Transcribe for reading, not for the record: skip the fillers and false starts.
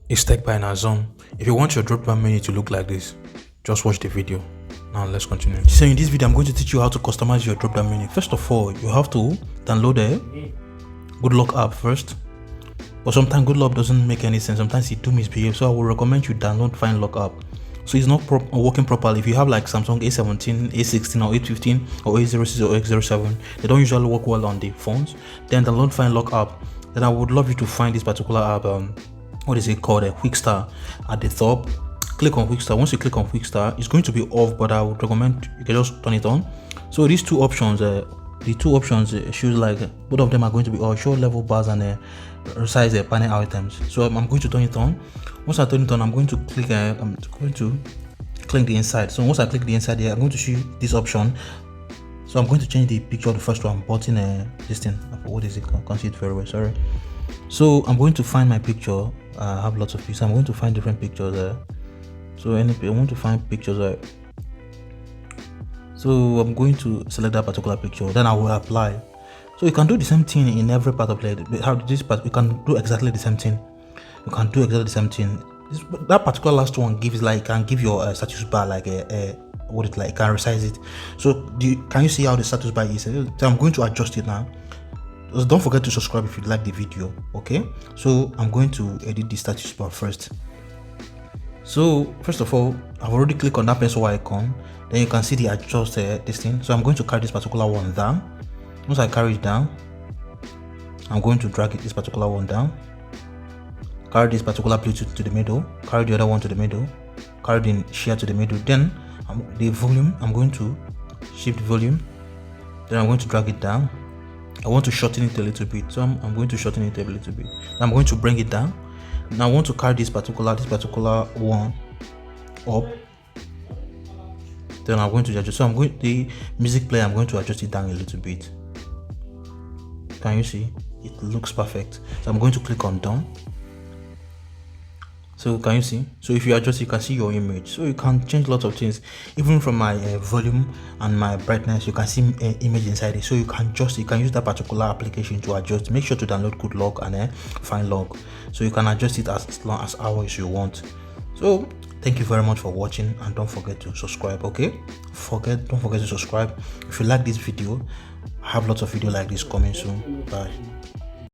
It's tech by Nazom. If you want your drop-down menu to look like this, just watch the video. Now let's continue. So in this video, I'm going to teach you how to customize your drop-down menu. First of all, you have to download a Good Luck app first. But sometimes Good Luck doesn't make any sense. Sometimes it do misbehave. So I will recommend you download Find Lock app. So it's not working properly. If you have like Samsung A17, A16 or A15 or A06 or A07, they don't usually work well on the phones. Then download Find Lock app. Then I would love you to find this particular app. What is it called? A Quick Start at the top. Click on Quick Start. Once you click on Quick Start, it's going to be off, but I would recommend you can just turn it on. So these two options, the two options shows like both of them are going to be all show level bars and resize panel items. So I'm going to turn it on. Once I turn it on, I'm going to click. I'm going to click the inside. So once I click the inside here, I'm going to see this option. So I'm going to change the picture of the first one, button this thing. What is it? I can't see it very well. Sorry. So I'm going to find my picture. I have lots of pictures. I'm going to find different pictures there. So I want to find pictures. So I'm going to select that particular picture. Then I will apply. So you can do the same thing in every part of it. How this part you can do exactly the same thing. You can do exactly the same thing. That particular last one gives like can give your status bar like what it like can resize it. So can you see how the status bar is? So I'm going to adjust it now. Just don't forget to subscribe if you like the video. Okay, so I'm going to edit the status bar first. So first of all, I've already clicked on that pencil icon. Then you can see the adjust this thing. So I'm going to carry this particular one down. Once I carry it down, I'm going to drag this particular one down. Carry this particular Bluetooth to the middle. Carry the other one to the middle. Carry the share to the middle. Then the volume, I'm going to shift volume. Then I'm going to drag it down. I want to shorten it a little bit, so I'm going to shorten it a little bit. I'm going to bring it down. Now I want to carry this particular one up. Then I'm going to adjust. So the music player, I'm going to adjust it down a little bit. Can you see? It looks perfect. So I'm going to click on done. So can you see? So if you adjust, you can see your image. So you can change lots of things, even from my volume and my brightness. You can see image inside it. So you can use that particular application to adjust. Make sure to download Good Luck and Find Log, so you can adjust it as long as hours you want. So thank you very much for watching, and don't forget to subscribe. Okay, don't forget to subscribe. If you like this video, I have lots of videos like this coming soon. Bye.